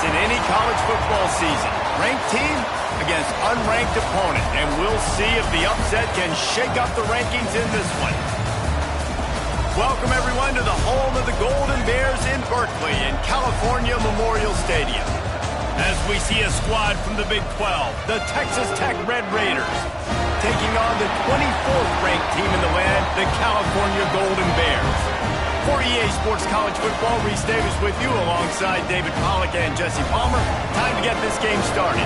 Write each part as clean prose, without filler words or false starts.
in any college football season. Ranked team against unranked opponent, and we'll see if the upset can shake up the rankings in this one. Welcome, everyone, to the home of the Golden Bears in Berkeley in California Memorial Stadium. As we see a squad from the Big 12, the Texas Tech Red Raiders, taking on the 24th ranked team in the land, the California Golden Bears. For EA Sports College Football, Reese Davis with you alongside David Pollack and Jesse Palmer. Time to get this game started.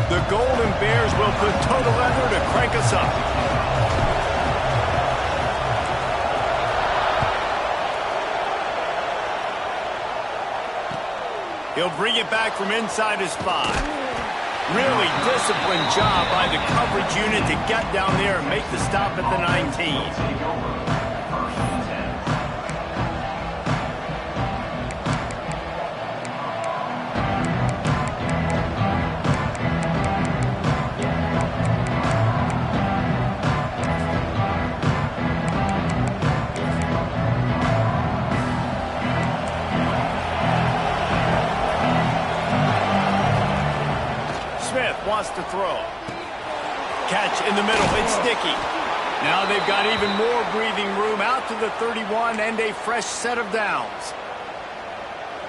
The Golden Bears will put total effort to crank us up. He'll bring it back from inside his 5. Really disciplined job by the coverage unit to get down there and make the stop at the 19. Wants to throw. Catch in the middle. It's sticky. Now they've got even more breathing room out to the 31 and a fresh set of downs.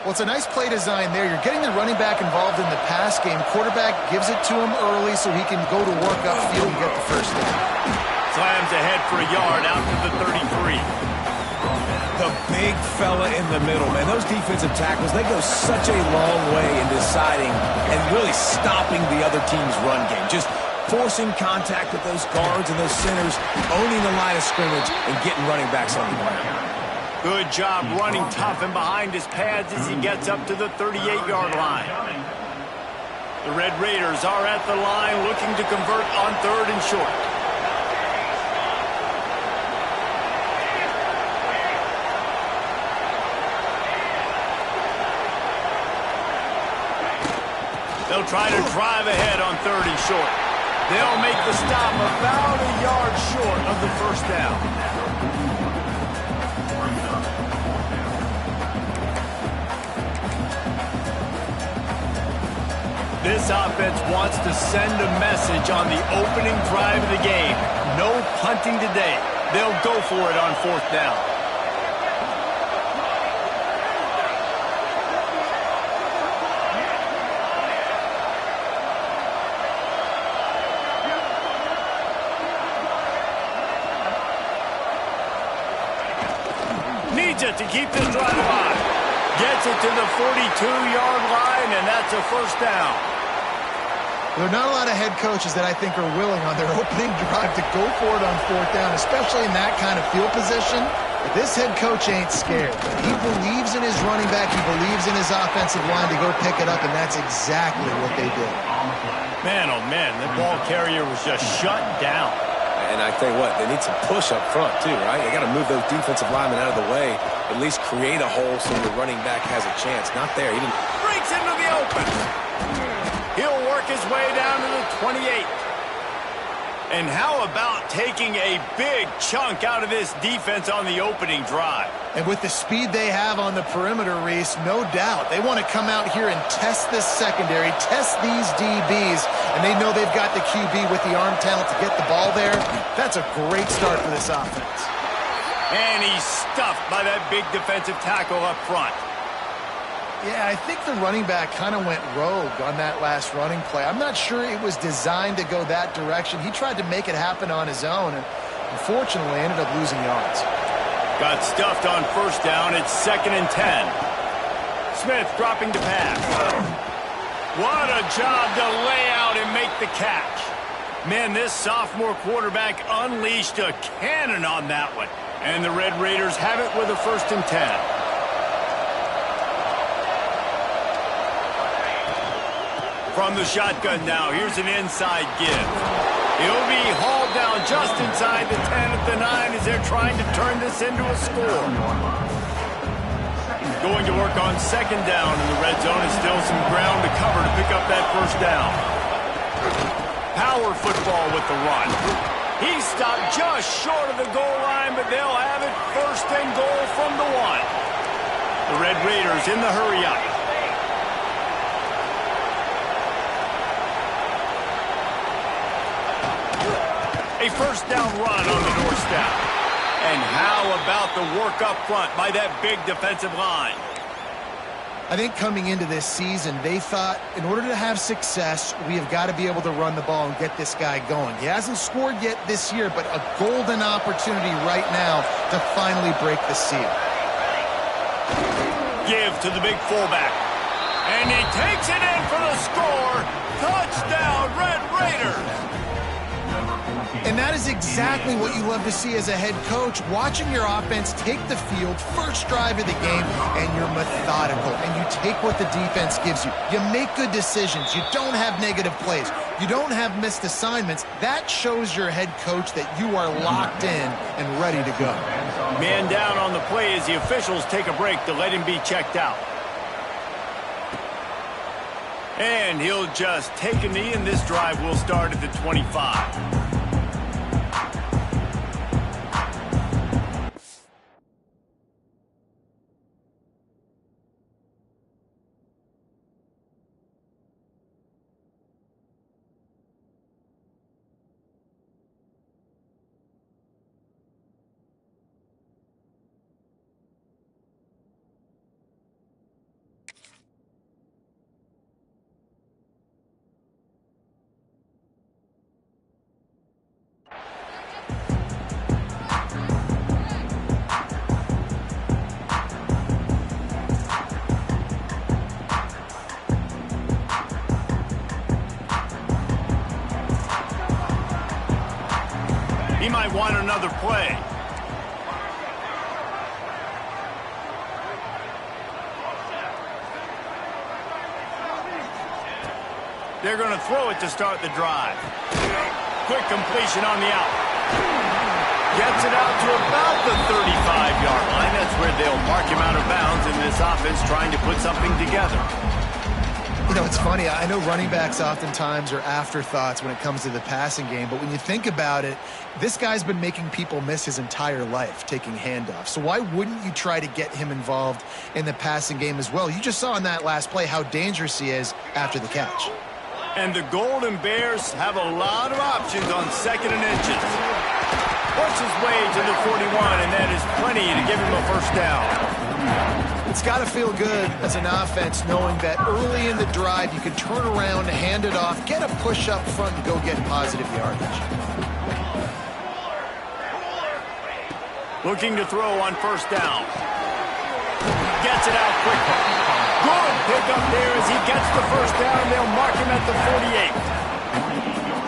Well, it's a nice play design there. You're getting the running back involved in the pass game. Quarterback gives it to him early so he can go to work upfield and get the first down. Slams ahead for a yard out to the 33. The big fella in the middle, man. Those defensive tackles, they go such a long way in deciding and really stopping the other team's run game. Just forcing contact with those guards and those centers, owning the line of scrimmage, and getting running backs on the ground. Good job running tough and behind his pads as he gets up to the 38-yard line. The Red Raiders are at the line looking to convert on 3rd and short. They'll try to drive ahead on 3rd and short. They'll make the stop about a yard short of the first down. This offense wants to send a message on the opening drive of the game. No punting today. They'll go for it on 4th down. Needs it to keep this drive alive. Gets it to the 42-yard line, and that's a first down. There are not a lot of head coaches that I think are willing on their opening drive to go for it on 4th down, especially in that kind of field position. But this head coach ain't scared. He believes in his running back. He believes in his offensive line to go pick it up, and that's exactly what they did. Man, oh man, the ball carrier was just shut down. And I tell you what, they need some push up front too, right? They got to move those defensive linemen out of the way, at least create a hole so the running back has a chance. Not there. He didn't. Breaks into the open. He'll work his way down to the 28. And how about taking a big chunk out of this defense on the opening drive? And with the speed they have on the perimeter, Reese, no doubt, they want to come out here and test this secondary, test these DBs, and they know they've got the QB with the arm talent to get the ball there. That's a great start for this offense. And he's stuffed by that big defensive tackle up front. Yeah, I think the running back kind of went rogue on that last running play. I'm not sure it was designed to go that direction. He tried to make it happen on his own, and unfortunately ended up losing yards. Got stuffed on 1st down. It's 2nd and 10. Smith dropping to pass. What a job to lay out and make the catch. Man, this sophomore quarterback unleashed a cannon on that one. And the Red Raiders have it with a 1st and 10. From the shotgun now, here's an inside give. He'll be hauled brought down just inside the 10 at the 9 as they're trying to turn this into a score. Going to work on second down in the red zone, and still some ground to cover to pick up that first down. Power football with the run. He stopped just short of the goal line, but they'll have it first and goal from the 1. The Red Raiders in the hurry-up. A first down run on the doorstep. And how about the work up front by that big defensive line? I think coming into this season, they thought in order to have success, we have got to be able to run the ball and get this guy going. He hasn't scored yet this year, but a golden opportunity right now to finally break the seal. Give to the big fullback. And he takes it in for the score. Touchdown, Red Raiders. And that is exactly what you love to see as a head coach, watching your offense take the field, first drive of the game, and you're methodical, and you take what the defense gives you. You make good decisions. You don't have negative plays. You don't have missed assignments. That shows your head coach that you are locked in and ready to go. Man down on the play as the officials take a break to let him be checked out. And he'll just take a knee, and this drive will start at the 25. He might want another play. They're going to throw it to start the drive. Quick completion on the out. Gets it out to about the 35-yard line. That's where they'll mark him out of bounds in this offense trying to put something together. You know, it's funny. I know running backs oftentimes are afterthoughts when it comes to the passing game, but when you think about it, this guy's been making people miss his entire life taking handoffs. So why wouldn't you try to get him involved in the passing game as well? You just saw in that last play how dangerous he is after the catch. And the Golden Bears have a lot of options on second and inches. Works his way to the 41, and that is plenty to give him a first down. It's got to feel good as an offense knowing that early in the drive you can turn around, hand it off, get a push up front, and go get positive yardage. Looking to throw on first down. Gets it out quickly. Good pick up there as he gets the first down. They'll mark him at the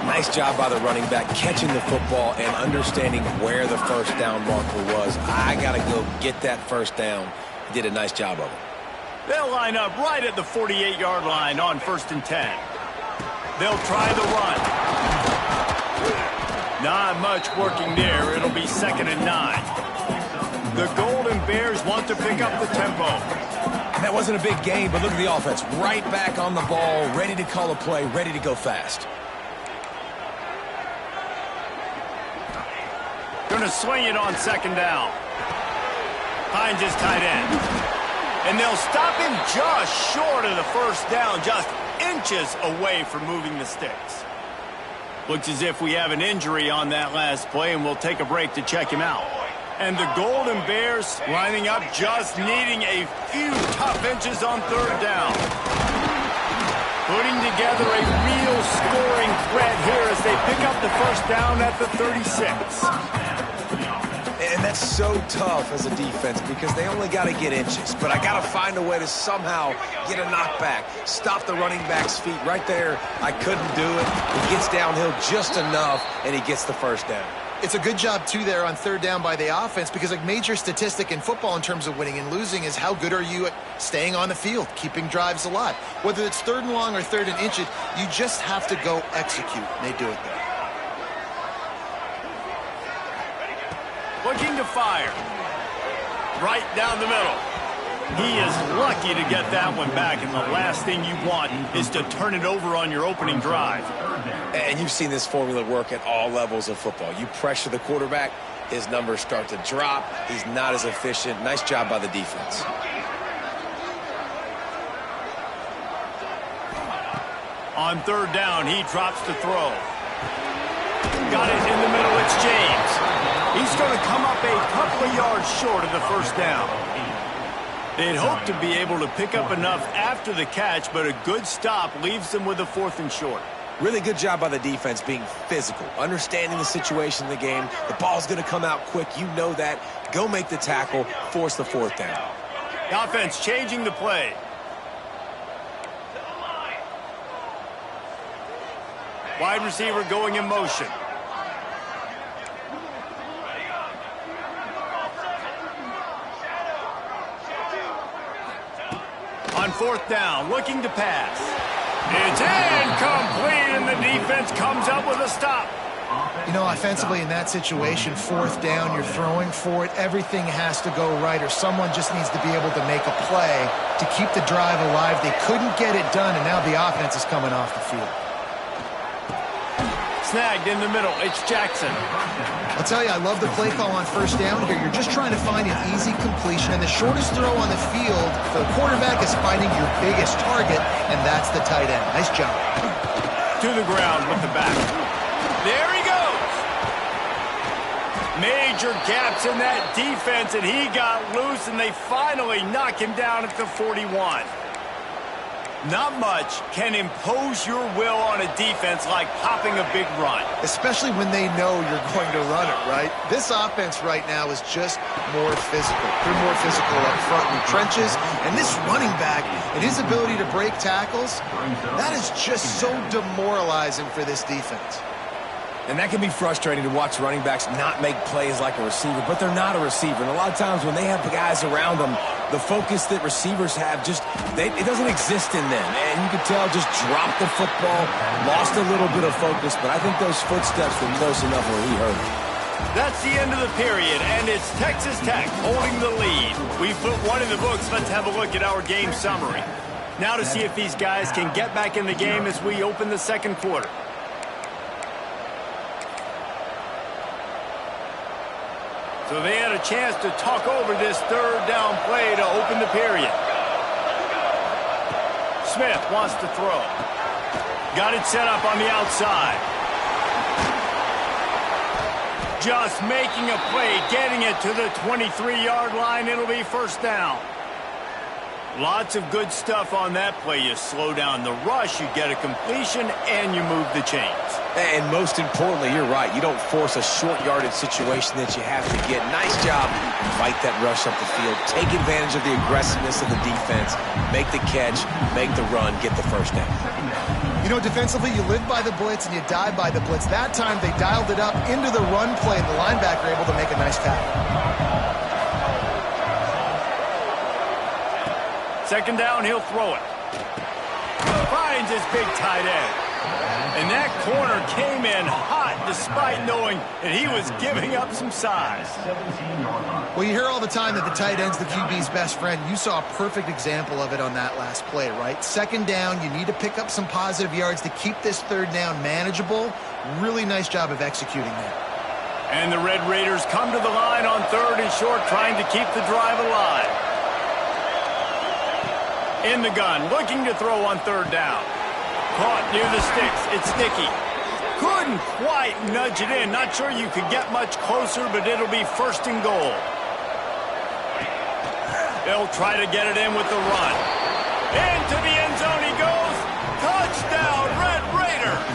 48. Nice job by the running back catching the football and understanding where the first down marker was. I got to go get that first down. Did a nice job of it. They'll line up right at the 48-yard line on 1st and 10. They'll try the run. Not much working there. It'll be 2nd and 9. The Golden Bears want to pick up the tempo. That wasn't a big gain, but look at the offense. Right back on the ball, ready to call a play, ready to go fast. Going to swing it on 2nd down. Finds his tight end. And they'll stop him just short of the first down, just inches away from moving the sticks. Looks as if we have an injury on that last play, and we'll take a break to check him out. And the Golden Bears lining up, just needing a few tough inches on 3rd down. Putting together a real scoring threat here as they pick up the first down at the 36. And that's so tough as a defense because they only got to get inches. But I got to find a way to somehow get a knockback, stop the running back's feet right there. I couldn't do it. He gets downhill just enough, and he gets the first down. It's a good job, too, there on 3rd down by the offense because a major statistic in football in terms of winning and losing is how good are you at staying on the field, keeping drives alive. Whether it's 3rd and long or 3rd and inches, you just have to go execute, and they do it there. fire. Right down the middle. He is lucky to get that one back, and the last thing you want is to turn it over on your opening drive. And you've seen this formula work at all levels of football. You pressure the quarterback, his numbers start to drop. He's not as efficient. Nice job by the defense. On third down, he drops to throw. Got it in the middle. It's James. He's going to come up a couple of yards short of the first down. They'd hope to be able to pick up enough after the catch, but a good stop leaves them with a 4th and short. Really good job by the defense being physical, understanding the situation in the game. The ball's going to come out quick. You know that. Go make the tackle, force the 4th down. The offense changing the play. Wide receiver going in motion. On 4th down, looking to pass. It's incomplete, and the defense comes up with a stop. You know, offensively in that situation, 4th down, you're throwing for it. Everything has to go right, or someone just needs to be able to make a play to keep the drive alive. They couldn't get it done, and now the offense is coming off the field. Snagged in the middle. It's Jackson. I'll tell you, I love the play call on 1st down here. You're just trying to find an easy completion, and the shortest throw on the field for the quarterback is finding your biggest target, and that's the tight end. Nice job. To the ground with the back. There he goes. Major gaps in that defense, and he got loose, and they finally knock him down at the 41. Not much can impose your will on a defense like popping a big run. Especially when they know you're going to run it, right? This offense right now is just more physical. They're more physical up front in the trenches. And this running back and his ability to break tackles, that is just so demoralizing for this defense. And that can be frustrating to watch running backs not make plays like a receiver, but they're not a receiver. And a lot of times when they have the guys around them, the focus that receivers have it doesn't exist in them. And you can tell just dropped the football, lost a little bit of focus, but I think those footsteps were close enough where he hurt him. That's the end of the period, and it's Texas Tech holding the lead. We put one in the books. Let's have a look at our game summary. Now to see if these guys can get back in the game as we open the second quarter. So they had a chance to talk over this 3rd down play to open the period. Smith wants to throw. Got it set up on the outside. Just making a play, getting it to the 23-yard line. It'll be 1st down. Lots of good stuff on that play. You slow down the rush, you get a completion, and you move the chains. And most importantly, you're right. You don't force a short yardage situation that you have to get. Nice job. Fight that rush up the field. Take advantage of the aggressiveness of the defense. Make the catch. Make the run. Get the 1st down. You know, defensively, you live by the blitz and you die by the blitz. That time, they dialed it up into the run play, and the linebacker able to make a nice tackle. 2nd down, he'll throw it. Finds his big tight end. And that corner came in hot despite knowing that he was giving up some size. Well, you hear all the time that the tight end's the QB's best friend. You saw a perfect example of it on that last play, right? 2nd down, you need to pick up some positive yards to keep this 3rd down manageable. Really nice job of executing that. And the Red Raiders come to the line on 3rd and short, trying to keep the drive alive. In the gun, looking to throw on 3rd down. Caught near the sticks. It's Dickey. Couldn't quite nudge it in. Not sure you could get much closer, but it'll be 1st and goal. They'll try to get it in with the run. Into the end zone he goes. Touchdown, Red Raiders.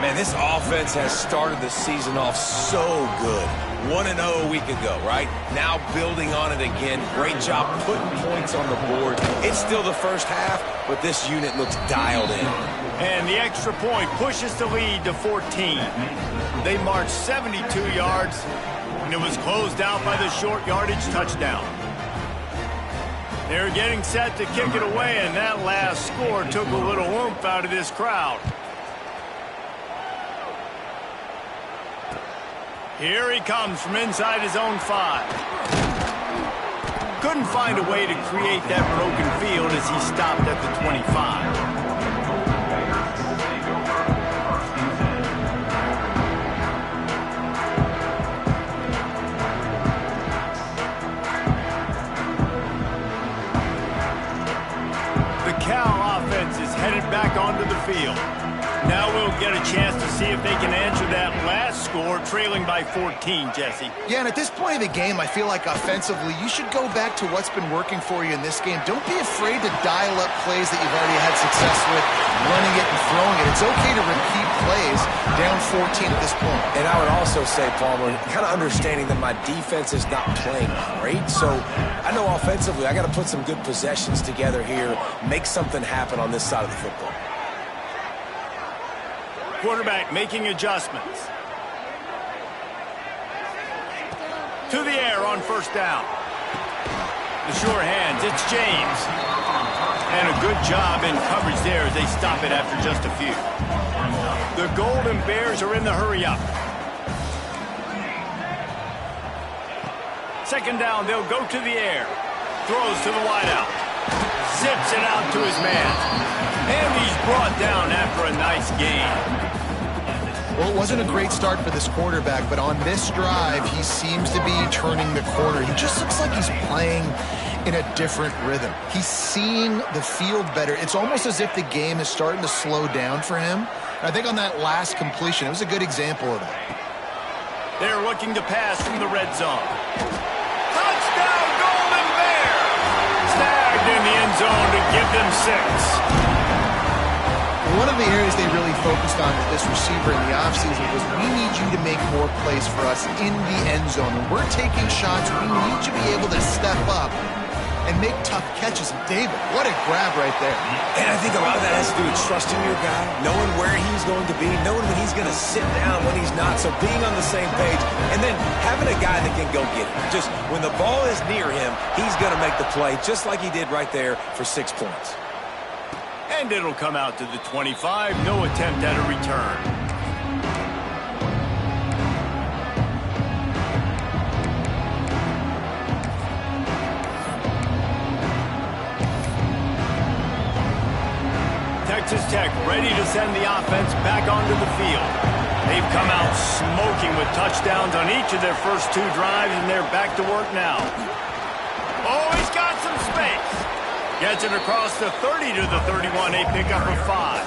Man, this offense has started the season off so good. 1-0 a week ago, right? Now building on it again. Great job putting points on the board. It's still the first half, but this unit looks dialed in. And the extra point pushes the lead to 14. They marched 72 yards, and it was closed out by the short yardage touchdown. They're getting set to kick it away, and that last score took a little oomph out of this crowd. Here he comes from inside his own 5. Couldn't find a way to create that broken field as he stopped at the 25. Headed back onto the field. Now we'll get a chance to see if they can answer that last score, trailing by 14, Jesse. Yeah, and at this point of the game, I feel like offensively, you should go back to what's been working for you in this game. Don't be afraid to dial up plays that you've already had success with, running it and throwing it. It's okay to repeat plays down 14 at this point. And I would also say, Palmer, kind of understanding that my defense is not playing great, so I know offensively I got to put some good possessions together here, make something happen on this side of the football. Quarterback making adjustments. To the air on first down. The sure hands, it's James. And a good job in coverage there as they stop it after just a few. The Golden Bears are in the hurry-up. Second down, they'll go to the air. Throws to the wideout. Zips it out to his man. And he's brought down after a nice gain. Well, it wasn't a great start for this quarterback, but on this drive, he seems to be turning the corner. He just looks like he's playing in a different rhythm. He's seeing the field better. It's almost as if the game is starting to slow down for him. I think on that last completion, it was a good example of that. They're looking to pass from the red zone. Touchdown, Golden Bears! Snagged in the end zone to give them 6. One of the areas they really focused on with this receiver in the offseason was we need you to make more plays for us in the end zone. When we're taking shots, we need you to be able to step up and make tough catches. David, what a grab right there. And I think a lot of that has to do with trusting your guy, knowing where he's going to be, knowing when he's going to sit down, when he's not. So being on the same page, and then having a guy that can go get it. Just when the ball is near him, he's going to make the play, just like he did right there for 6 points. And it'll come out to the 25. No attempt at a return. Texas Tech ready to send the offense back onto the field. They've come out smoking with touchdowns on each of their first 2 drives, and they're back to work now. Oh, he's got some space. Gets it across the 30 to the 31, a pickup of 5.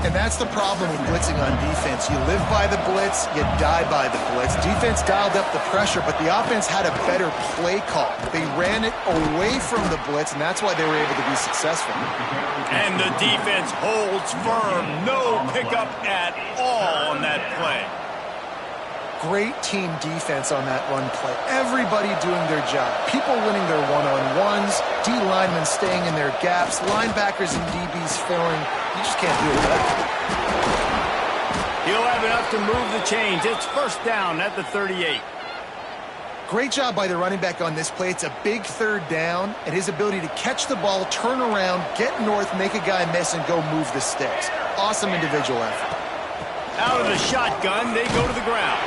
And that's the problem with blitzing on defense. You live by the blitz, you die by the blitz. Defense dialed up the pressure, but the offense had a better play call. They ran it away from the blitz, and that's why they were able to be successful. And the defense holds firm. No pickup at all on that play. Great team defense on that run play. Everybody doing their job. People winning their one-on-ones, D linemen staying in their gaps, linebackers and DBs filling. You just can't do it better. He'll have enough to move the chains. It's first down at the 38. Great job by the running back on this play. It's a big third down, and his ability to catch the ball, turn around, get north, make a guy miss, and go move the sticks. Awesome individual effort. Out of the shotgun, they go to the ground.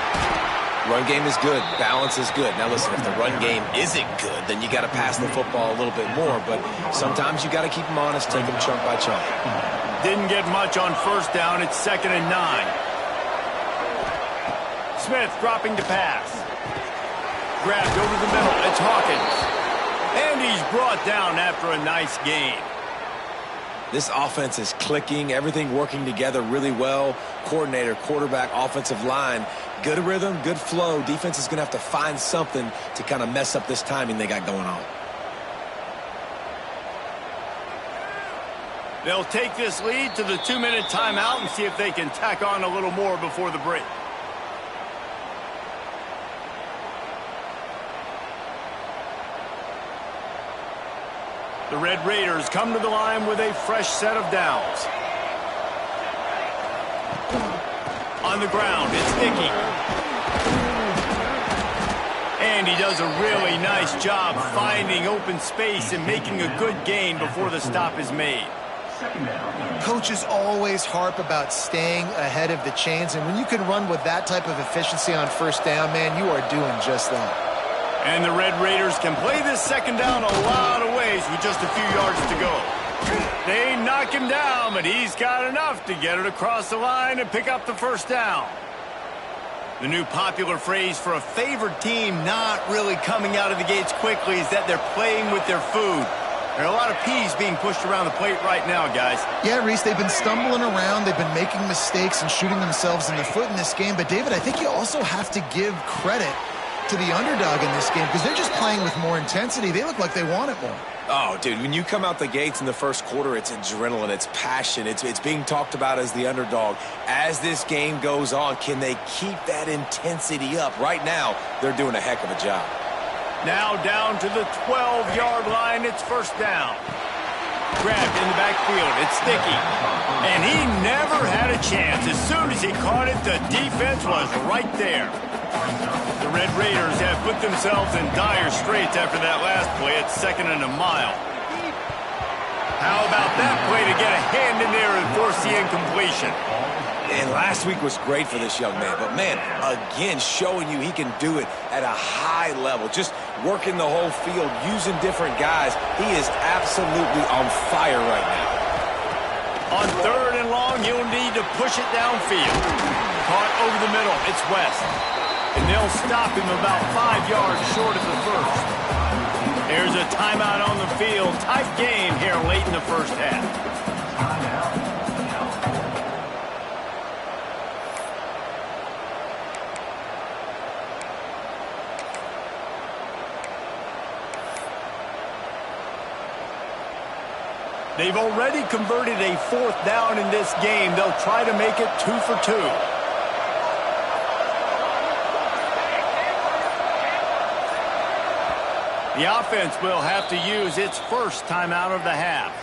Run game is good. Balance is good. Now, listen, if the run game isn't good, then you got to pass the football a little bit more. But sometimes you got to keep them honest, take them chunk by chunk. Didn't get much on first down. It's 2nd and 9. Smith dropping to pass. Grabbed over the middle. It's Hawkins. And he's brought down after a nice gain. This offense is clicking, everything working together really well. Coordinator, quarterback, offensive line, good rhythm, good flow. Defense is going to have to find something to kind of mess up this timing they got going on. They'll take this lead to the 2-minute timeout and see if they can tack on a little more before the break. The Red Raiders come to the line with a fresh set of downs. On the ground, it's Nicky. And he does a really nice job finding open space and making a good gain before the stop is made. Coaches always harp about staying ahead of the chains, and when you can run with that type of efficiency on first down, man, you are doing just that. And the Red Raiders can play this second down a lot of ways with just a few yards to go. They knock him down, but he's got enough to get it across the line and pick up the first down. The new popular phrase for a favored team not really coming out of the gates quickly is that they're playing with their food. There are a lot of peas being pushed around the plate right now, guys. Yeah, Reese, they've been stumbling around. They've been making mistakes and shooting themselves in the foot in this game. But, David, I think you also have to give credit to the underdog in this game because they're just playing with more intensity. They look like they want it more. Oh, dude, when you come out the gates in the first quarter, it's adrenaline, it's passion, it's being talked about as the underdog. As this game goes on, can they keep that intensity up? Right now, they're doing a heck of a job. Now down to the 12-yard line, it's first down. Grabbed in the backfield, it's Sticky. And he never had a chance. As soon as he caught it, the defense was right there. The Red Raiders have put themselves in dire straits after that last play at 2nd and a mile. How about that play to get a hand in there and force the incompletion? And last week was great for this young man. But, man, again, showing you he can do it at a high level. Just working the whole field, using different guys. He is absolutely on fire right now. On 3rd and long, he'll need to push it downfield. Caught over the middle. It's West. And they'll stop him about 5 yards short of the first. There's a timeout on the field. Tight game here late in the first half. They've already converted a 4th down in this game. They'll try to make it 2 for 2. The offense will have to use its first timeout of the half.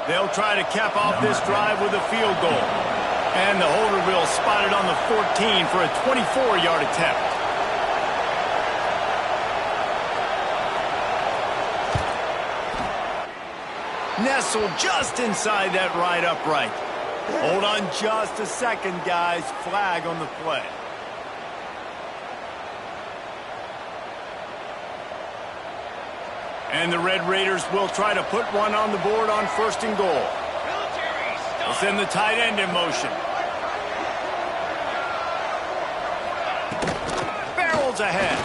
They'll try to cap off this drive with a field goal. And the holder will spot it on the 14 for a 24-yard attempt. Nestled just inside that right upright. Hold on just a second, guys. Flag on the play. And the Red Raiders will try to put one on the board on 1st and goal. They'll send the tight end in motion. Barrels ahead.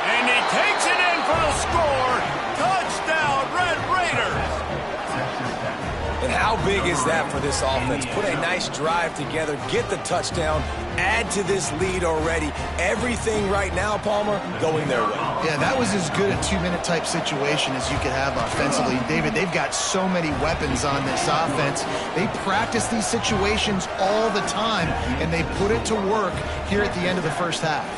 And he takes it in for the score. Touchdown, Red Raiders. And how big is that for this offense? Put a nice drive together, get the touchdown, add to this lead already. Everything right now, Palmer, going their way. Yeah, that was as good a 2-minute type situation as you could have offensively. David, they've got so many weapons on this offense. They practice these situations all the time, and they put it to work here at the end of the first half.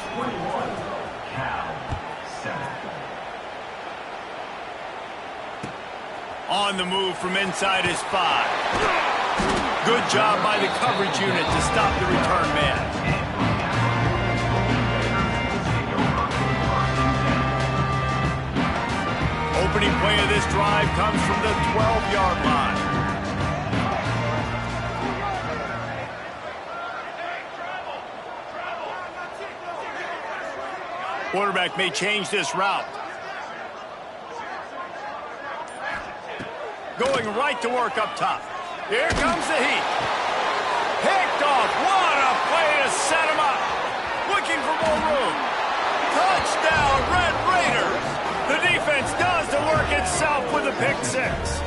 On the move from inside his 5. Good job by the coverage unit to stop the return man. Opening play of this drive comes from the 12-yard line. Quarterback may change this route. Going right to work up top. Here comes the heat. Picked off. What a play to set him up. Looking for more room. Touchdown, Red Raiders. The defense does the work itself with a pick 6.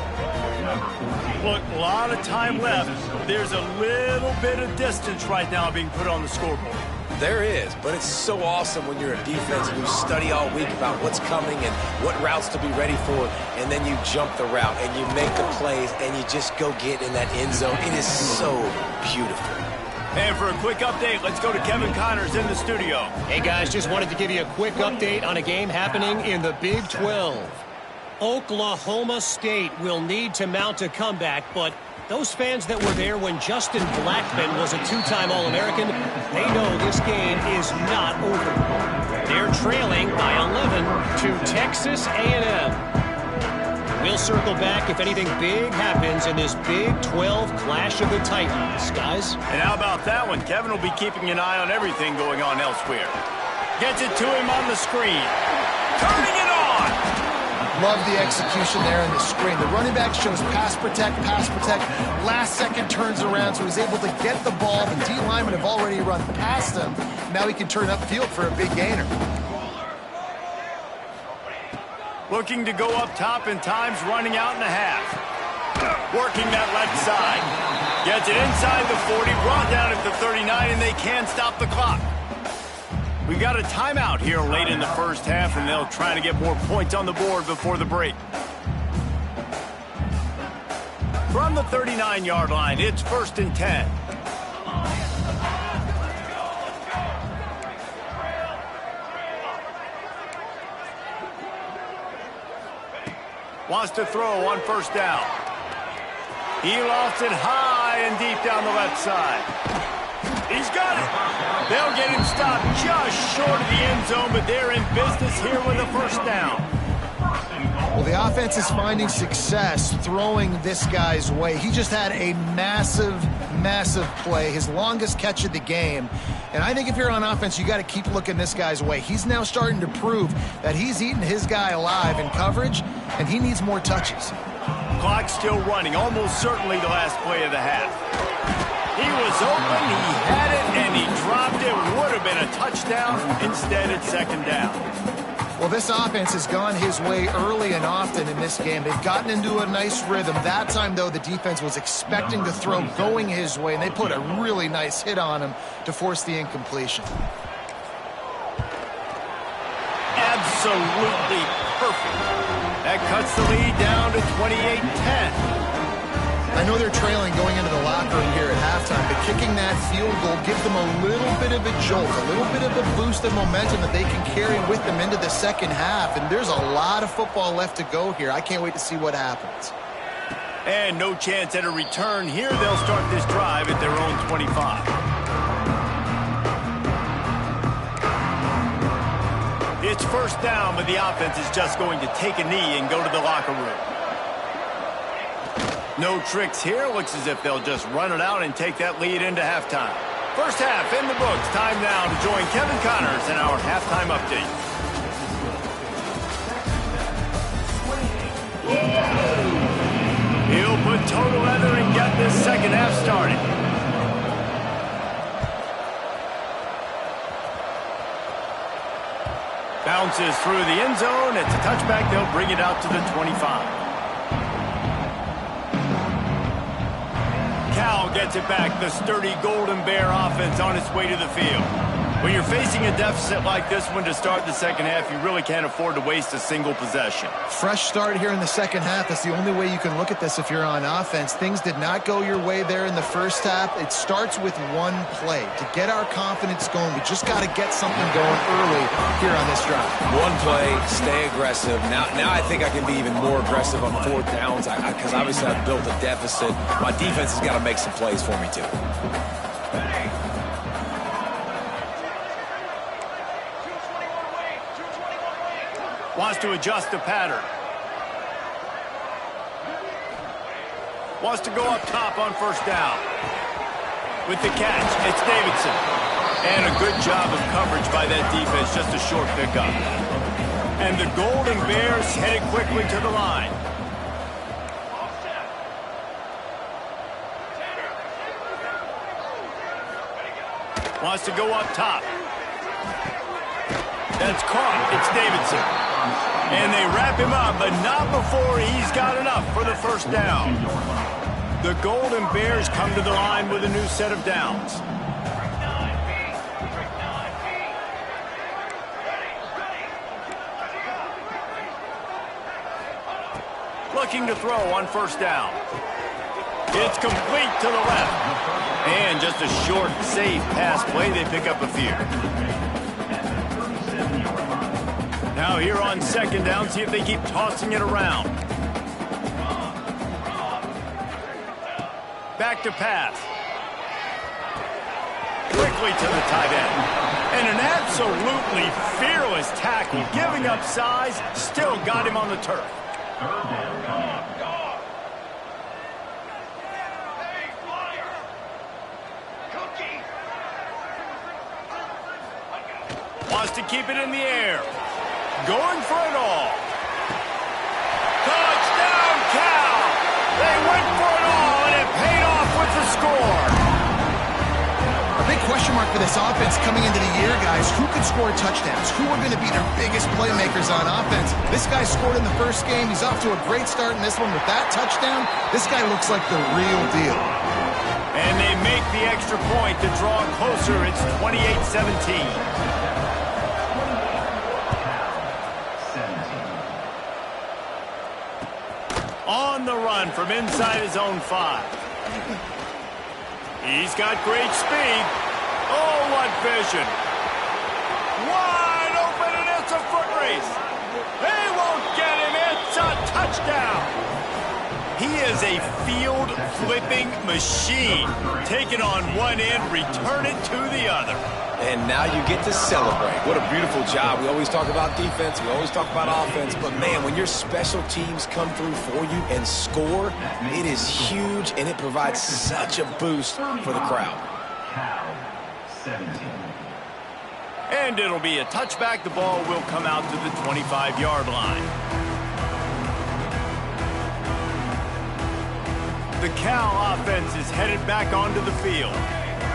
Look, a lot of time left. There's a little bit of distance right now being put on the scoreboard. There is, but it's so awesome when you're a defense and you study all week about what's coming and what routes to be ready for, and then you jump the route and you make the plays and you just go get in that end zone. It is so beautiful. And for a quick update, let's go to Kevin Connors in the studio. Hey, guys, just wanted to give you a quick update on a game happening in the Big 12. Oklahoma State will need to mount a comeback, but those fans that were there when Justin Blackmon was a two-time All-American, they know this game is not over. They're trailing by 11 to Texas A&M. We'll circle back if anything big happens in this Big 12 Clash of the Titans, guys. And how about that one? Kevin will be keeping an eye on everything going on elsewhere. Gets it to him on the screen. Turning it on! Love the execution there in the screen. The running back shows pass protect. Last second turns around, so he's able to get the ball. The D linemen have already run past him. Now he can turn upfield for a big gainer. Looking to go up top, and time's running out in the half. Working that left side. Gets it inside the 40, brought down at the 39, and they can't stop the clock. We've got a timeout here late in the first half, and they'll try to get more points on the board before the break. From the 39-yard line, it's 1st and 10. Wants to throw on 1st down. He lost it high and deep down the left side. He's got it. They'll get him stopped just short of the end zone, but they're in business here with a 1st down. Well, the offense is finding success throwing this guy's way. He just had a massive play, his longest catch of the game. And I think if you're on offense, you got to keep looking this guy's way. He's now starting to prove that he's eating his guy alive in coverage, and he needs more touches. Clock still running, almost certainly the last play of the half. He was open, he had it, and he dropped it. Would have been a touchdown. Instead, it's 2nd down. Well, this offense has gone his way early and often in this game. They've gotten into a nice rhythm. That time, though, the defense was expecting to throw going his way, and they put a really nice hit on him to force the incompletion. Absolutely perfect. That cuts the lead down to 28-10. I know they're trailing going into the locker room here at halftime, but kicking that field goal gives them a little bit of a jolt, a little bit of a boost of momentum that they can carry with them into the second half. And there's a lot of football left to go here. I can't wait to see what happens. And no chance at a return here. They'll start this drive at their own 25. It's 1st down, but the offense is just going to take a knee and go to the locker room. No tricks here. Looks as if they'll just run it out and take that lead into halftime. First half in the books. Time now to join Kevin Connors in our halftime update. He'll put total leather and get this second half started. Bounces through the end zone. It's a touchback. They'll bring it out to the 25. Cal gets it back. The sturdy Golden Bear offense on its way to the field. When you're facing a deficit like this one to start the second half, you really can't afford to waste a single possession. Fresh start here in the second half. That's the only way you can look at this if you're on offense. Things did not go your way there in the first half. It starts with one play. To get our confidence going, we just got to get something going early here on this drive. One play, stay aggressive. Now I think I can be even more aggressive on 4th downs because obviously I've built a deficit. My defense has got to make some plays for me too. Wants to adjust the pattern. Wants to go up top on 1st down. With the catch, it's Davidson. And a good job of coverage by that defense, just a short pickup. And the Golden Bears headed quickly to the line. Wants to go up top. That's caught. It's Davidson. And they wrap him up, but not before he's got enough for the 1st down. The Golden Bears come to the line with a new set of downs. Looking to throw on 1st down. It's complete to the left. And just a short, safe pass play. They pick up a few. Now here on second down, see if they keep tossing it around. Back to pass. Quickly to the tight end. And an absolutely fearless tackle, giving up size, still got him on the turf. Wants to keep it in the air. Going for it all. Touchdown, Cal! They went for it all, and it paid off with the score. A big question mark for this offense coming into the year, guys. Who could score touchdowns? Who are going to be their biggest playmakers on offense? This guy scored in the first game. He's off to a great start in this one with that touchdown. This guy looks like the real deal. And they make the extra point to draw closer. It's 28-17. On the run from inside his own 5. He's got great speed. Oh, what vision. Wide open, and it's a foot race. They won't get him. It's a touchdown. He is a field-flipping machine. Take it on one end, return it to the other. And now you get to celebrate. What a beautiful job. We always talk about defense. We always talk about offense. But, man, when your special teams come through for you and score, it is huge, and it provides such a boost for the crowd. And it'll be a touchback. The ball will come out to the 25-yard line. The Cal offense is headed back onto the field.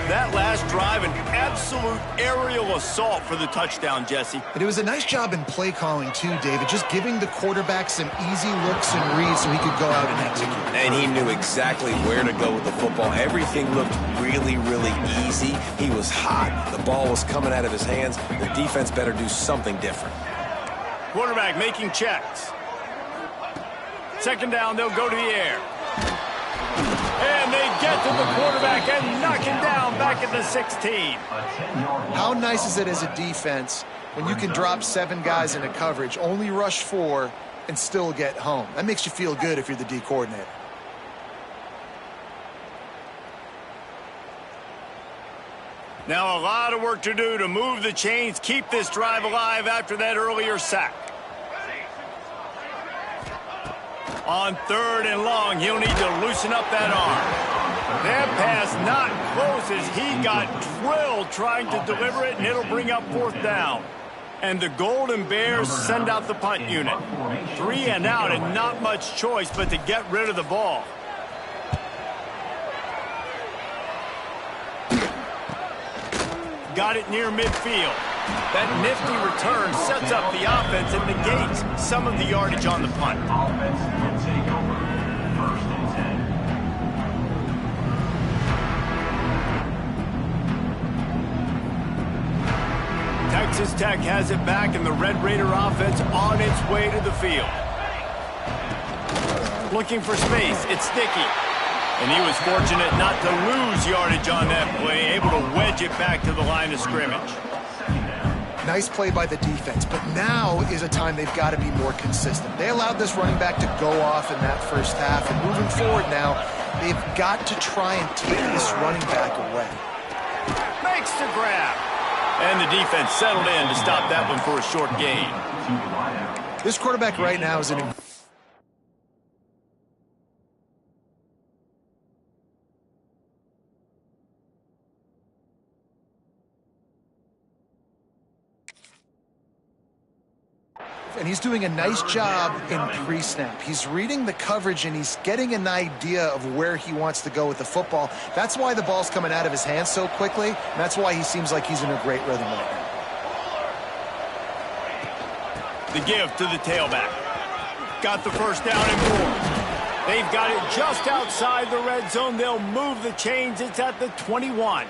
That last drive, an absolute aerial assault for the touchdown, Jesse. But it was a nice job in play calling, too, David, just giving the quarterback some easy looks and reads so he could go out and execute. And he knew exactly where to go with the football. Everything looked really, really easy. He was hot. The ball was coming out of his hands. The defense better do something different. Quarterback making checks. Second down, they'll go to the air. And they get to the quarterback and knock him down back at the 16. How nice is it as a defense when you can drop 7 guys into coverage, only rush 4, and still get home? That makes you feel good if you're the D coordinator. Now a lot of work to do to move the chains, keep this drive alive after that earlier sack. On 3rd and long, he'll need to loosen up that arm. That pass not close as he got drilled trying to deliver it, and it'll bring up 4th down. And the Golden Bears send out the punt unit. 3 and out, and not much choice but to get rid of the ball. Got it near midfield. That nifty return sets up the offense and negates some of the yardage on the punt. Texas Tech has it back, and the Red Raider offense on its way to the field. Looking for space. It's Sticky. And he was fortunate not to lose yardage on that play, able to wedge it back to the line of scrimmage. Nice play by the defense, but now is a time they've got to be more consistent. They allowed this running back to go off in that first half, and moving forward now, they've got to try and take this running back away. Makes the grab. And the defense settled in to stop that one for a short gain. This quarterback right now is in and he's doing a nice job in pre-snap. He's reading the coverage, and he's getting an idea of where he wants to go with the football. That's why the ball's coming out of his hands so quickly, and that's why he seems like he's in a great rhythm right now. The give to the tailback. Got the first down and more. They've got it just outside the red zone. They'll move the chains. It's at the 21.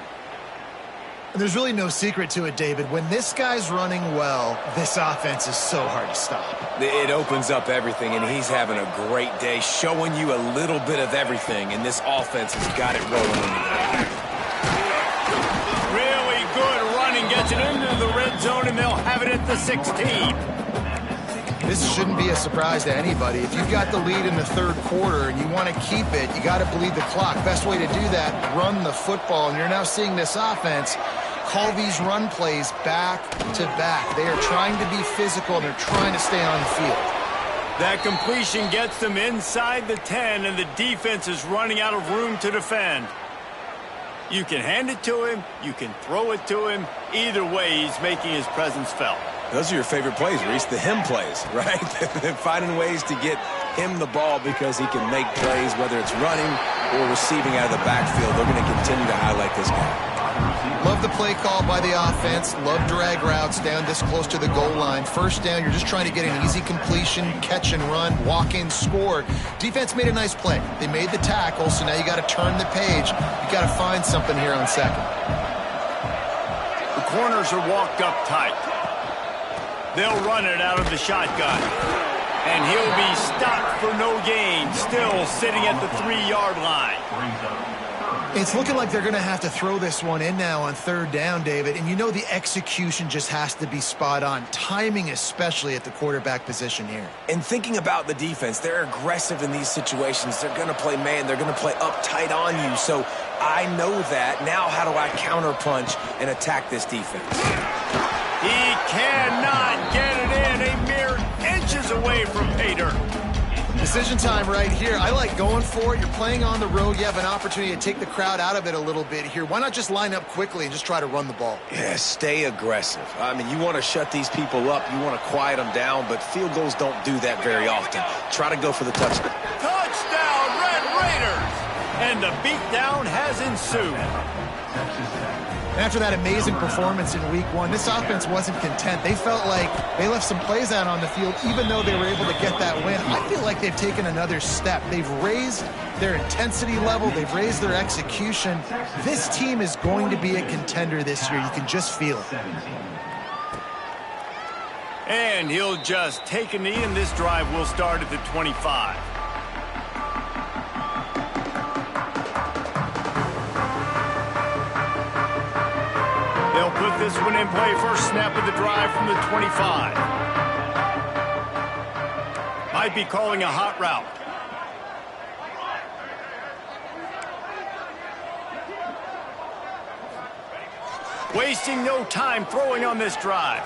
And there's really no secret to it, David. When this guy's running well, this offense is so hard to stop. It opens up everything, and he's having a great day, showing you a little bit of everything, and this offense has got it rolling. Really good running, gets it into the red zone, and they'll have it at the 16. This shouldn't be a surprise to anybody. If you've got the lead in the third quarter and you want to keep it, you got to bleed the clock. Best way to do that, run the football. And you're now seeing this offense call these run plays back to back. They are trying to be physical, and they're trying to stay on the field. That completion gets them inside the 10, and the defense is running out of room to defend. You can hand it to him, you can throw it to him. Either way, he's making his presence felt. Those are your favorite plays, Reese, the him plays, right? Finding ways to get him the ball because he can make plays, whether it's running or receiving out of the backfield. They're going to continue to highlight this guy. Love the play call by the offense. Love drag routes down this close to the goal line. First down, you're just trying to get an easy completion, catch and run, walk in, score. Defense made a nice play. They made the tackle, so now you got to turn the page. You got to find something here on second. The corners are walked up tight. They'll run it out of the shotgun. And he'll be stopped for no gain, still sitting at the 3-yard line. It's looking like they're going to have to throw this one in now on third down, David. And you know the execution just has to be spot on. Timing especially at the quarterback position here. And thinking about the defense, they're aggressive in these situations. They're going to play man. They're going to play up tight on you. So I know that. Now how do I counterpunch and attack this defense? He cannot get it in. A mere inches away from pay dirt. Decision time right here. I like going for it. You're playing on the road. You have an opportunity to take the crowd out of it a little bit here. Why not just line up quickly and just try to run the ball? Yeah, stay aggressive. I mean, you want to shut these people up. You want to quiet them down, but field goals don't do that very often. Try to go for the touchdown. Touchdown, Red Raiders! And the beatdown has ensued. After that amazing performance in week one, this offense wasn't content. They felt like they left some plays out on the field, even though they were able to get that win. I feel like they've taken another step. They've raised their intensity level. They've raised their execution. This team is going to be a contender this year. You can just feel it. And he'll just take a knee, and this drive will start at the 25. They'll put this one in play. First snap of the drive from the 25. Might be calling a hot route. Wasting no time throwing on this drive.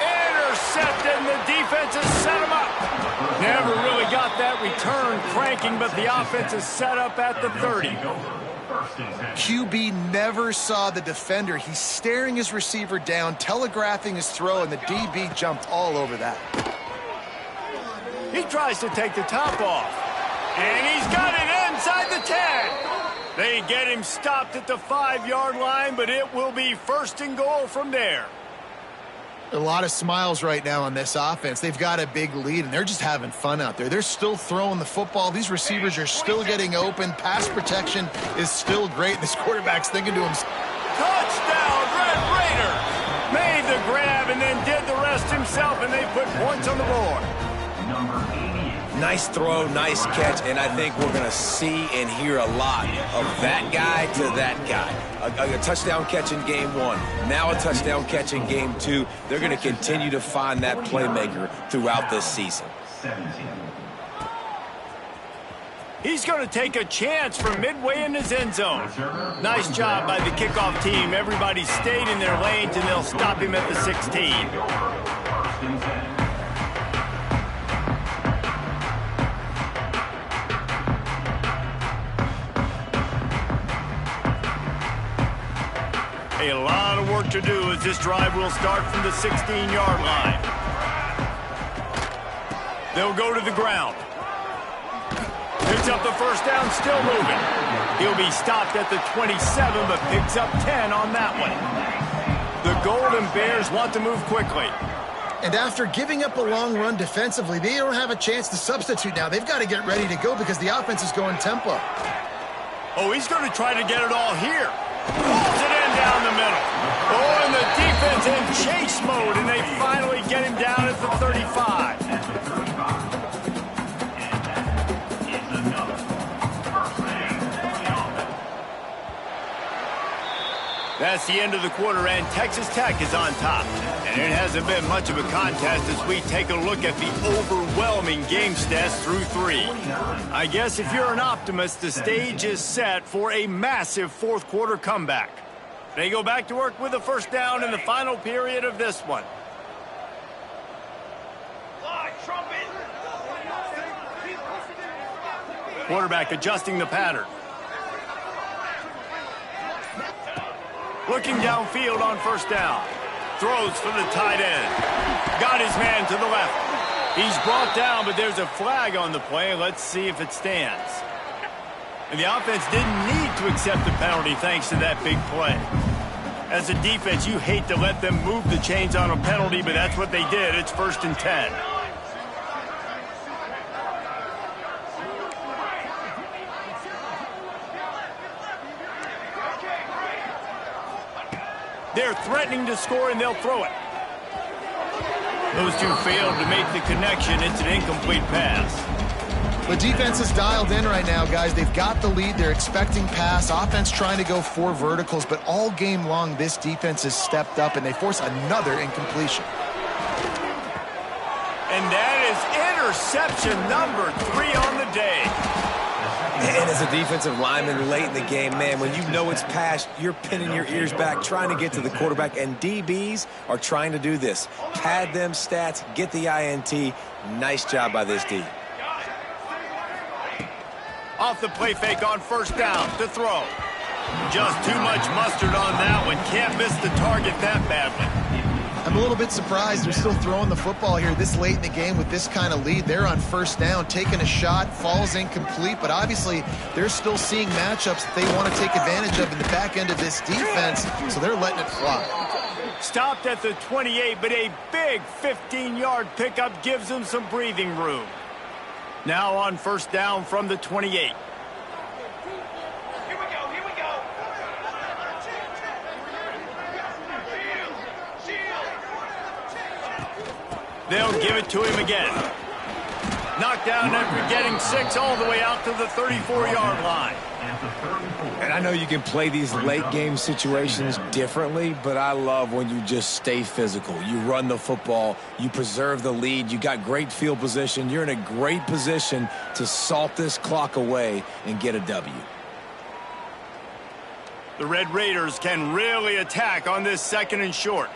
Intercepted, and the defense has set him up. Never really got that return cranking, but the offense is set up at the 30. QB never saw the defender. He's staring his receiver down, telegraphing his throw, and the DB jumped all over that. He tries to take the top off. And he's got it inside the 10. They get him stopped at the 5-yard line, but it will be first and goal from there. A lot of smiles right now on this offense. They've got a big lead, and they're just having fun out there. They're still throwing the football. These receivers are still getting open. Pass protection is still great. This quarterback's thinking to himself, touchdown, Red Raiders! Made the grab and then did the rest himself, and they put points on the board. Nice throw, nice catch, and I think we're going to see and hear a lot of that guy to that guy. A touchdown catch in game one, now a touchdown catch in game two. They're going to continue to find that playmaker throughout this season. He's going to take a chance from midway in his end zone. Nice job by the kickoff team. Everybody stayed in their lanes, and they'll stop him at the 16. A lot of work to do as this drive will start from the 16-yard line. They'll go to the ground. Picks up the first down, still moving. He'll be stopped at the 27, but picks up 10 on that one. The Golden Bears want to move quickly. And after giving up a long run defensively, they don't have a chance to substitute now. They've got to get ready to go because the offense is going tempo. Oh, he's going to try to get it all here. Pulls it in down the middle. Oh, and the defense in chase mode, and they finally get him down at the 35. That's the end of the quarter, and Texas Tech is on top. And it hasn't been much of a contest as we take a look at the overwhelming game stats through 3. I guess if you're an optimist, the stage is set for a massive fourth quarter comeback. They go back to work with a first down in the final period of this one. Quarterback adjusting the pattern. Looking downfield on first down. Throws for the tight end. Got his man to the left. He's brought down, but there's a flag on the play. Let's see if it stands. And the offense didn't need to accept the penalty thanks to that big play. As a defense, you hate to let them move the chains on a penalty, but that's what they did. It's 1st and 10. They're threatening to score, and they'll throw it. Those two failed to make the connection. It's an incomplete pass. The defense is dialed in right now, guys. They've got the lead. They're expecting pass. Offense trying to go 4 verticals, but all game long, this defense has stepped up, and they force another incompletion. And that is interception number 3 on the day. And as a defensive lineman late in the game, man, when you know it's past, you're pinning your ears back, trying to get to the quarterback, and DBs are trying to do this. Pad them stats, get the INT. Nice job by this D. Off the play fake on first down to throw. Just too much mustard on that one. Can't miss the target that badly. I'm a little bit surprised they're still throwing the football here this late in the game with this kind of lead. They're on first down, taking a shot, falls incomplete, but obviously they're still seeing matchups that they want to take advantage of in the back end of this defense, so they're letting it fly. Stopped at the 28, but a big 15-yard pickup gives them some breathing room. Now on first down from the 28. They'll give it to him again. Knocked down after getting 6 all the way out to the 34-yard line. And I know you can play these late game situations differently, but I love when you just stay physical. You run the football, you preserve the lead, you got great field position, you're in a great position to salt this clock away and get a W. The Red Raiders can really attack on this 2nd and short.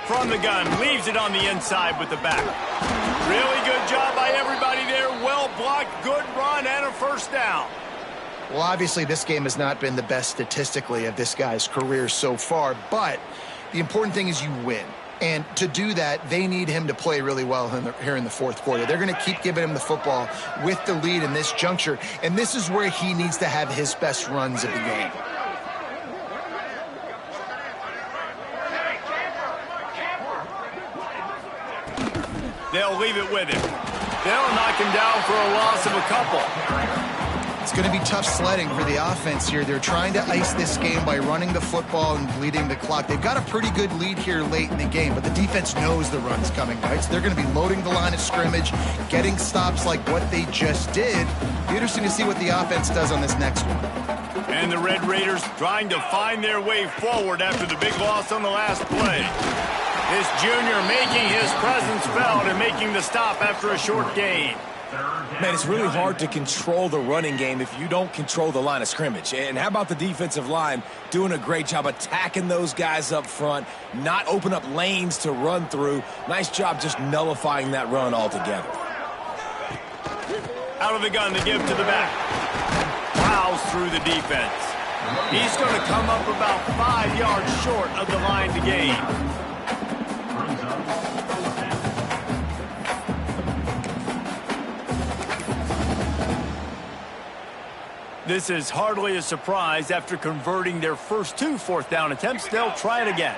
From the gun, leaves it on the inside with the back. Really good job by everybody there. Well blocked, good run, and a first down. Well, obviously this game has not been the best statistically of this guy's career so far, but the important thing is you win. And to do that, they need him to play really well here in the fourth quarter. They're going to keep giving him the football with the lead in this juncture, and this is where he needs to have his best runs of the game. They'll leave it with him. They'll knock him down for a loss of a couple. It's going to be tough sledding for the offense here. They're trying to ice this game by running the football and bleeding the clock. They've got a pretty good lead here late in the game, but the defense knows the run's coming, right? So they're going to be loading the line of scrimmage, getting stops like what they just did. Be interesting to see what the offense does on this next one. And the Red Raiders trying to find their way forward after the big loss on the last play. This junior making his presence felt and making the stop after a short gain. Man, it's really hard to control the running game if you don't control the line of scrimmage. And how about the defensive line doing a great job attacking those guys up front, not open up lanes to run through. Nice job just nullifying that run altogether. Out of the gun to give to the back. Plows through the defense. He's going to come up about 5 yards short of the line to gain. This is hardly a surprise. After converting their first 2 fourth down attempts, they'll try it again.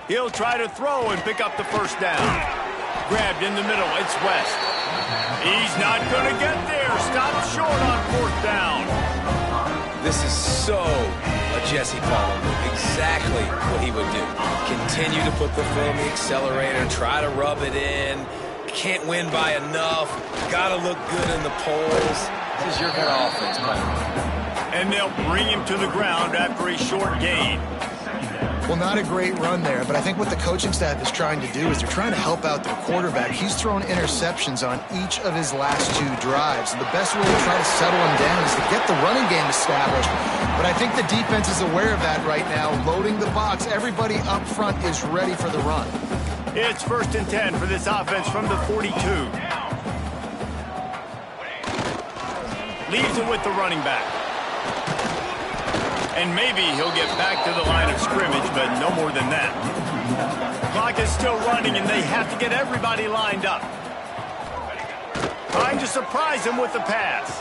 He'll try to throw and pick up the first down. Grabbed in the middle. It's West. He's not going to get there. Stopped short on 4th down. This is so a Jesse Palmer move. Exactly what he would do. Continue to put the foot on the accelerator. Try to rub it in. Can't win by enough. Got to look good in the polls. This is your kind of offense, man. And they'll bring him to the ground after a short gain. Well, not a great run there, but I think what the coaching staff is trying to do is they're trying to help out their quarterback. He's thrown interceptions on each of his last 2 drives. And the best way to try to settle him down is to get the running game established. But I think the defense is aware of that right now, loading the box. Everybody up front is ready for the run. It's 1st and 10 for this offense from the 42. Leaves it with the running back. And maybe he'll get back to the line of scrimmage, but no more than that. Clock is still running, and they have to get everybody lined up. Trying to surprise him with the pass.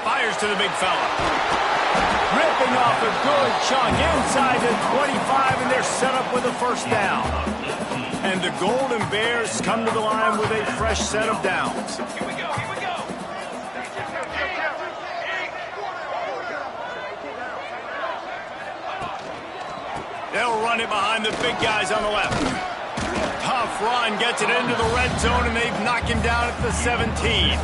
Fires to the big fella. Ripping off a good chunk inside the 25, and they're set up with a first down. And the Golden Bears come to the line with a fresh set of downs. Here we go, here we go. They'll run it behind the big guys on the left. Tough run, gets it into the red zone, and they've knocked him down at the 17.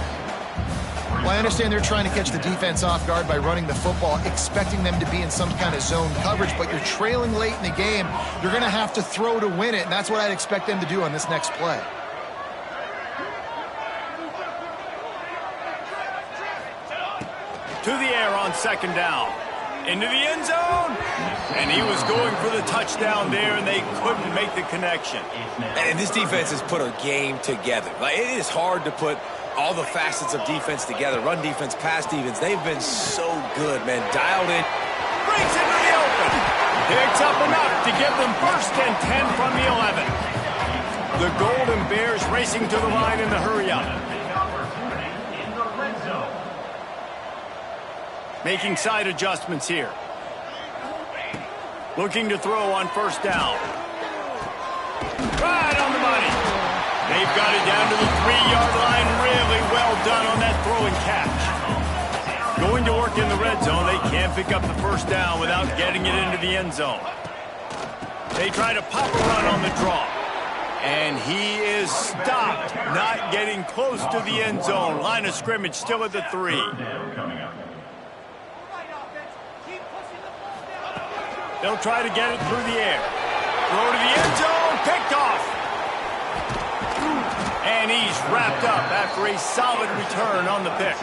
Well, I understand they're trying to catch the defense off guard by running the football, expecting them to be in some kind of zone coverage, but you're trailing late in the game. You're going to have to throw to win it, and that's what I'd expect them to do on this next play. To the air on 2nd down. Into the end zone. And he was going for the touchdown there, and they couldn't make the connection. And this defense has put a game together. Like, it is hard to put all the facets of defense together. Run defense, pass defense. They've been so good, man. Dialed in. Breaks into the open. Picks up enough to give them 1st and 10 from the 11. The Golden Bears racing to the line in the hurry-up. Making side adjustments here. Looking to throw on 1st down. Right on the money. They've got it down to the 3-yard line. Really well done on that throw and catch. Going to work in the red zone. They can't pick up the 1st down without getting it into the end zone. They try to pop a run on the draw. And he is stopped, not getting close to the end zone. Line of scrimmage still at the 3. They'll try to get it through the air. Throw to the end zone, picked off. And he's wrapped up after a solid return on the pick.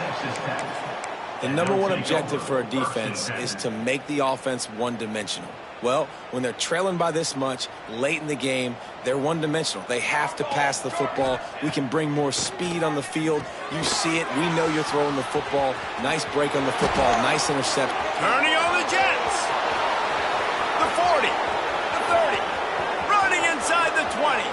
The #1 objective for a defense is to make the offense one-dimensional. Well, when they're trailing by this much late in the game, they're one-dimensional. They have to pass the football. We can bring more speed on the field. You see it. We know you're throwing the football. Nice break on the football. Nice intercept. Turning on the Jets. The 40. The 30. Running inside the 20.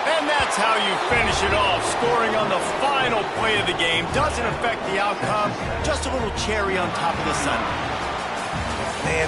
And that's how you finish it off. Scoring on the final play of the game. Doesn't affect the outcome. Just a little cherry on top of the sundae.